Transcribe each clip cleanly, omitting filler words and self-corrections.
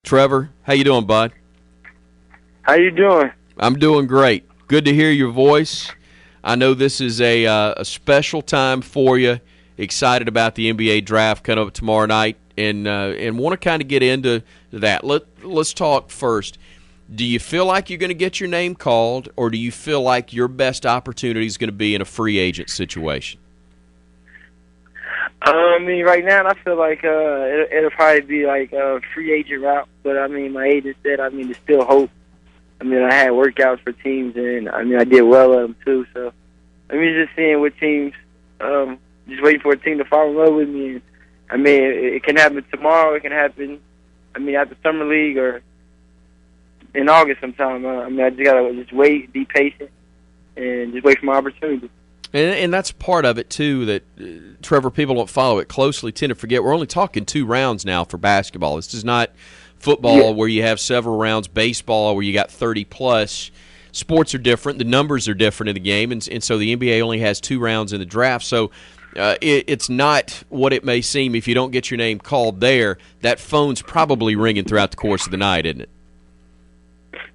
Trevor, how you doing, bud? How you doing? I'm doing great. Good to hear your voice. I know this is a special time for you. Excited about the NBA draft coming up tomorrow night, and want to kind of get into that. Let's talk first. Do you feel like you're going to get your name called, or do you feel like your best opportunity is going to be in a free agent situation? I mean, right now I feel like it'll probably be like a free agent route. But I mean, my agent said, I mean, there's still hope. I mean, I had workouts for teams, and I mean, I did well at them too. So I mean, just seeing what teams, just waiting for a team to fall in love with me. And, I mean, it can happen tomorrow. It can happen, I mean, after summer league or in August sometime. I mean, I just gotta just wait, be patient, and just wait for my opportunity. And that's part of it, too, that, Trevor, people don't follow it closely, tend to forget. We're only talking 2 rounds now for basketball. This is not football where you have several rounds, baseball where you got 30-plus. Sports are different. The numbers are different in the game, and so the NBA only has 2 rounds in the draft. So it's not what it may seem if you don't get your name called there. That phone's probably ringing throughout the course of the night, isn't it?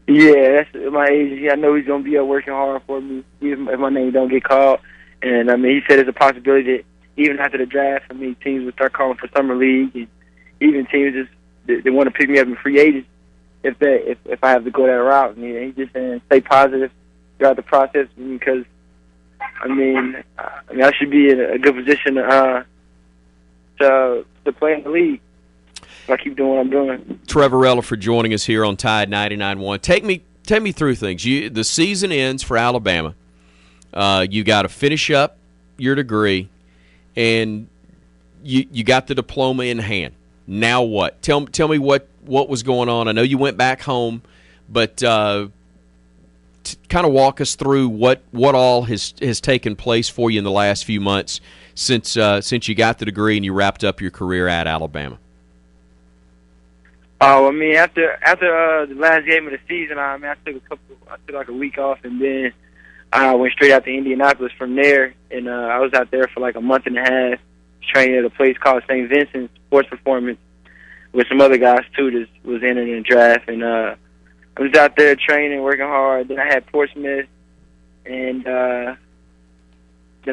Yeah, that's my agent. I know he's going to be working hard for me, even if my name don't get called. And, I mean, he said there's a possibility that even after the draft, I mean, teams would start calling for summer league, and even teams just they want to pick me up in free agents if I have to go that route. And he's just saying stay positive throughout the process because, I mean, I should be in a good position to play in the league. If I keep doing what I'm doing. Trevor Releford joining us here on Tide 99.1. Take me through things. The season ends for Alabama. You got to finish up your degree, and you got the diploma in hand. Now what? Tell me what was going on. I know you went back home, but kind of walk us through what all has taken place for you in the last few months since you got the degree and you wrapped up your career at Alabama. Oh, I mean, after the last game of the season, I took like a week off, and then I went straight out to Indianapolis from there, and I was out there for like a month and a half, training at a place called St. Vincent's Sports Performance with some other guys too that was in the draft, and I was out there training, working hard. Then I had Portsmouth, and then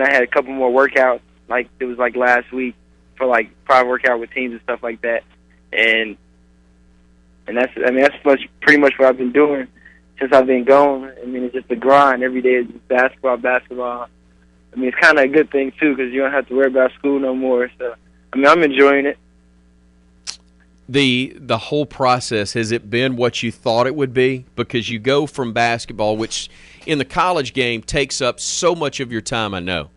I had a couple more workouts, like it was like last week for like private workout with teams and stuff like that, and that's pretty much what I've been doing since I've been gone. I mean, it's just a grind. Every day is just basketball. I mean, it's kind of a good thing, too, because you don't have to worry about school no more. So, I mean, I'm enjoying it. The whole process, has it been what you thought it would be? Because you go from basketball, which in the college game takes up so much of your time, I know.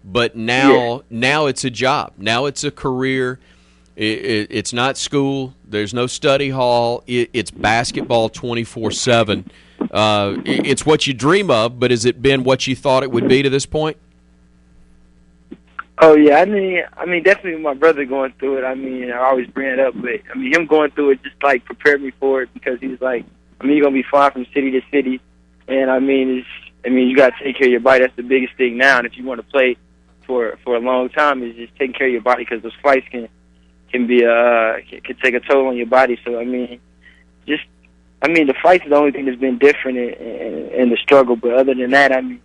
But now it's a job. Now it's a career. It's not school. There's no study hall. It's basketball 24/7. It's what you dream of, but has it been what you thought it would be to this point? Oh, yeah. I mean, definitely my brother going through it. I mean, I always bring it up, but, I mean, him going through it just, like, prepared me for it because he's like, I mean, you're going to be flying from city to city, and, I mean, you got to take care of your body. That's the biggest thing now, and if you want to play for a long time, is just taking care of your body because those flights can take a toll on your body. So, I mean, the flights is the only thing that's been different in the struggle. But other than that, I mean,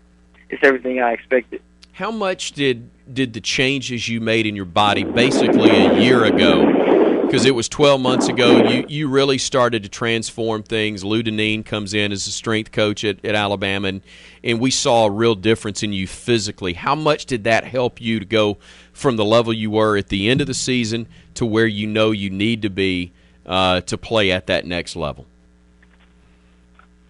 it's everything I expected. How much did the changes you made in your body basically a year ago, because it was 12 months ago, you really started to transform things. Lou Deneen comes in as a strength coach at Alabama, and we saw a real difference in you physically. How much did that help you to go from the level you were at the end of the season to where you know you need to be to play at that next level?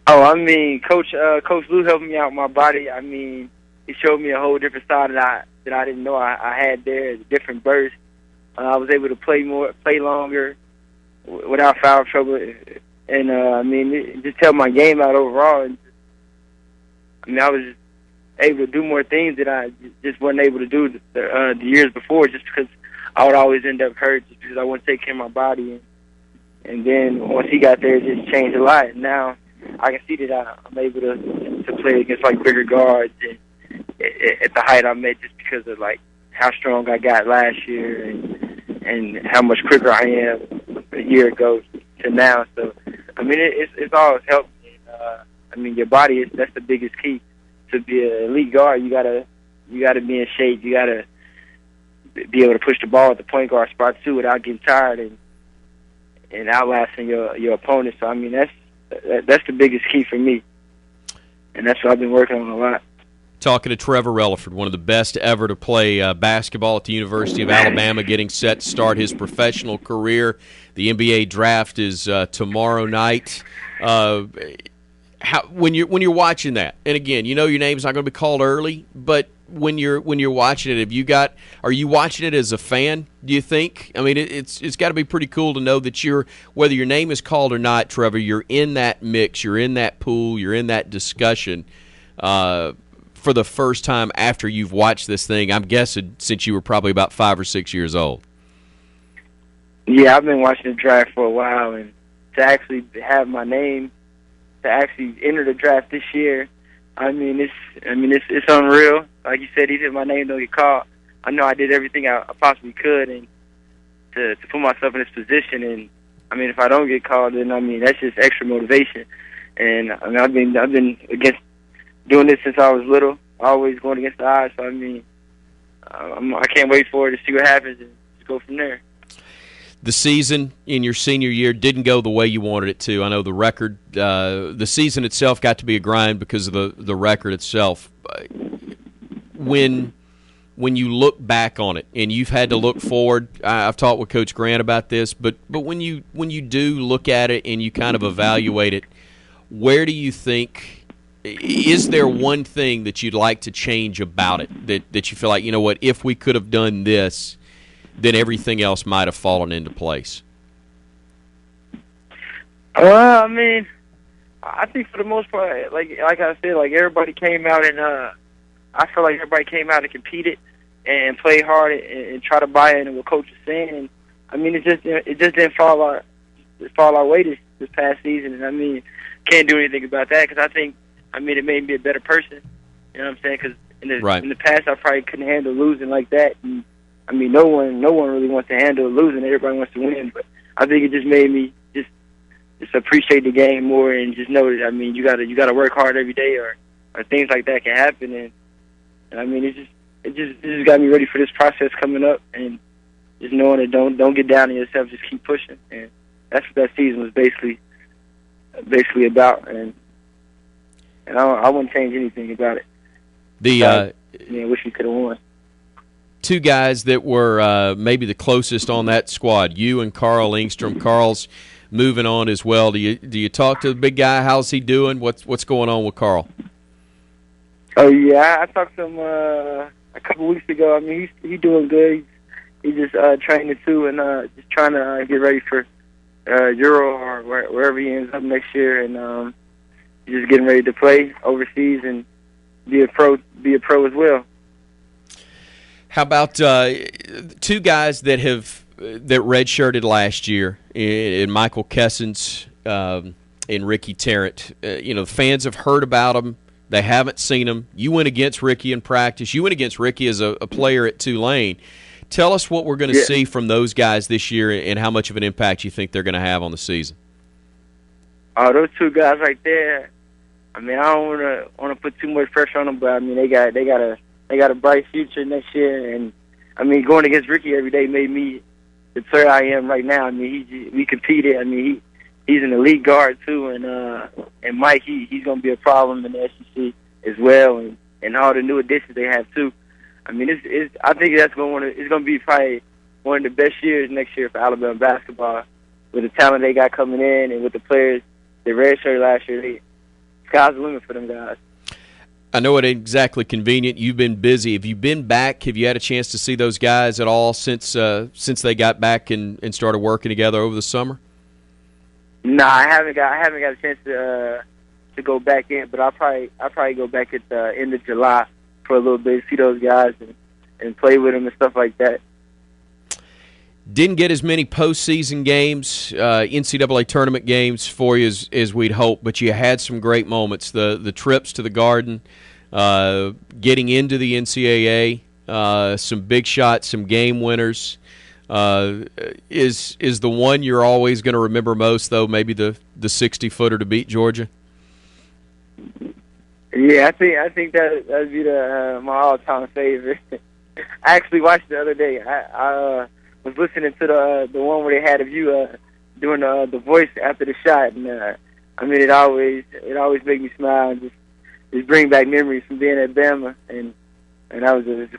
Oh, I mean, Coach Lou helped me out with my body. I mean, he showed me a whole different side that I didn't know I had there, a different burst. I was able to play longer without foul trouble, and I mean, it just helped my game out overall. And I mean, I was able to do more things that I just wasn't able to do the years before, just because I would always end up hurt, just because I wouldn't take care of my body. And then once he got there, it just changed a lot. And now I can see that I'm able to play against like bigger guards and at the height I'm at, just because of like how strong I got last year and how much quicker I am a year ago to now. So, I mean, it's always helped me. I mean, your body that's the biggest key to be an elite guard. You gotta be in shape. You gotta be able to push the ball at the point guard spot too without getting tired and outlasting your opponent. So I mean that's the biggest key for me, and that's what I've been working on a lot. Talking to Trevor Releford, one of the best ever to play basketball at the University of Alabama, getting set to start his professional career. The NBA draft is tomorrow night. When you're watching that, and again, you know your name's not going to be called early, but when you're watching it, are you watching it as a fan, do you think? I mean, it's got to be pretty cool to know that whether your name is called or not, Trevor, you're in that mix, you're in that pool, you're in that discussion for the first time after you've watched this thing, I'm guessing, since you were probably about 5 or 6 years old. Yeah, I've been watching the draft for a while, and to actually have my name, to actually enter the draft this year, I mean, it's unreal. Like you said, even if my name don't get called, I know I did everything I possibly could, and to put myself in this position. And I mean, if I don't get called, then I mean that's just extra motivation. And I mean, I've been doing this since I was little, always going against the odds. So I mean, I can't wait for it to see what happens and just go from there. The season in your senior year didn't go the way you wanted it to. I know the record, the season itself got to be a grind because of the record itself. When you look back on it, and you've had to look forward, I've talked with Coach Grant about this, but when you do look at it and you kind of evaluate it, where do you think, is there one thing that you'd like to change about it that you feel like, you know what, if we could have done this, then everything else might have fallen into place? Well, I mean, I think for the most part, like I said, like everybody came out and I feel like everybody came out and competed and played hard and tried to buy into what coach was saying. And I mean, it just didn't fall our way this past season. And I mean, can't do anything about that because I mean, it made me a better person. You know what I'm saying? Because in the past, I probably couldn't handle losing like that. And I mean, no one really wants to handle losing. Everybody wants to win. But I think it just made me just appreciate the game more and just know that, I mean, you gotta work hard every day or things like that can happen. And I mean, it just got me ready for this process coming up and just knowing that don't get down on yourself, just keep pushing. And that's what that season was basically about. And I wouldn't change anything about it. I wish we could have won. Two guys that were maybe the closest on that squad, you and Carl Engstrom. Carl's moving on as well. Do you talk to the big guy? How's he doing? What's going on with Carl? Oh yeah, I talked to him a couple weeks ago. I mean, he's doing good. He's just training too, and just trying to get ready for Euro or wherever he ends up next year, and he's just getting ready to play overseas and be a pro as well. How about two guys that redshirted last year, in Michael Kessens and Ricky Tarrant? Fans have heard about them. They haven't seen them. You went against Ricky in practice. You went against Ricky as a player at Tulane. Tell us what we're going to see from those guys this year and how much of an impact you think they're going to have on the season. Oh, those two guys right there. I mean, I don't want to put too much pressure on them, but I mean, they got a bright future next year. And I mean, going against Ricky every day made me the player I am right now. I mean, we competed. I mean, he's an elite guard too, and Mike, he's going to be a problem in the SEC as well, and all the new additions they have too. I mean, I think it's going to be probably one of the best years next year for Alabama basketball with the talent they got coming in and with the players they redshirted last year. Sky's the limit for them guys. I know it ain't exactly convenient. You've been busy. Have you been back? Have you had a chance to see those guys at all since they got back and started working together over the summer? No, I haven't got a chance to go back in, but I'll probably go back at the end of July for a little bit, see those guys and play with them and stuff like that. Didn't get as many postseason games, NCAA tournament games for you as we'd hoped, but you had some great moments. The trips to the Garden, getting into the NCAA, some big shots, some game winners. Is the one you're always going to remember most, though, maybe the 60-footer to beat Georgia? Yeah, I think that'd be my all-time favorite. I actually watched it the other day. I was listening to the one where they had of you doing the voice after the shot, and I mean, it always makes me smile and just bring back memories from being at Bama, and that was a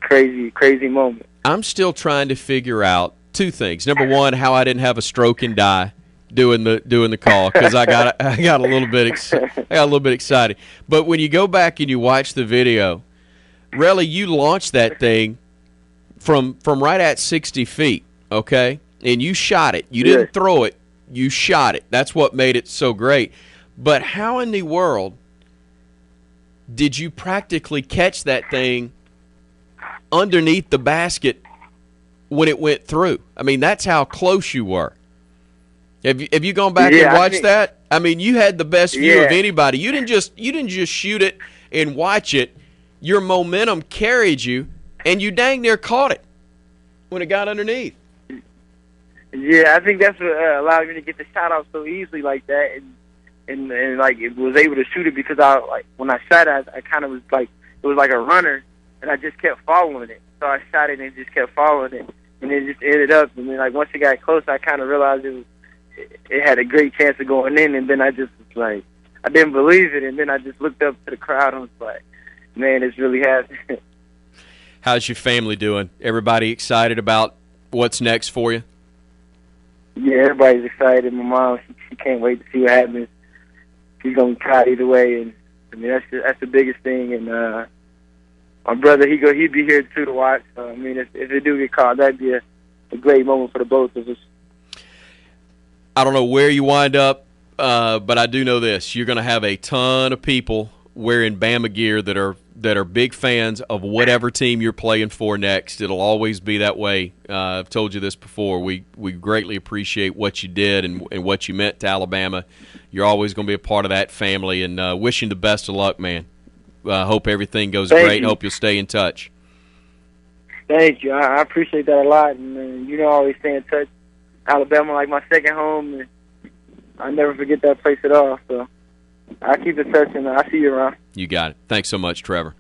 crazy moment. I'm still trying to figure out two things. Number one, how I didn't have a stroke and die doing the call, because I got a little bit excited. But when you go back and you watch the video, Relly, you launched that thing from right at 60 feet, okay? And you shot it. You didn't throw it. You shot it. That's what made it so great. But how in the world did you practically catch that thing underneath the basket when it went through? I mean, that's how close you were. Have you gone back and watched that? I mean, you had the best view of anybody. You didn't just shoot it and watch it. Your momentum carried you, and you dang near caught it when it got underneath. Yeah, I think that's what allowed me to get the shot off so easily like that, and like it was able to shoot it because when I shot it, I kind of was like, it was like a runner, and I just kept following it. So I shot it and just kept following it, and it just ended up. And then like once it got close, I kind of realized it had a great chance of going in, and then I just was like, I didn't believe it, and then I just looked up to the crowd and was like, man, it's really happening. How's your family doing? Everybody excited about what's next for you? Yeah, everybody's excited. My mom, she can't wait to see what happens. She's gonna try either way, and I mean that's the biggest thing. And my brother, he'd be here too to watch. So, I mean, if they do get caught, that'd be a great moment for the both of us. I don't know where you wind up, but I do know this: you're going to have a ton of people wearing Bama gear that are big fans of whatever team you're playing for next. It'll always be that way. I've told you this before. We greatly appreciate what you did and what you meant to Alabama. You're always going to be a part of that family, and wishing the best of luck, man. Hope everything goes great. Hope you'll stay in touch. Thank you. I appreciate that a lot, and I always stay in touch. Alabama like my second home, and I never forget that place at all. So I keep in touch, and I see you around. You got it. Thanks so much, Trevor.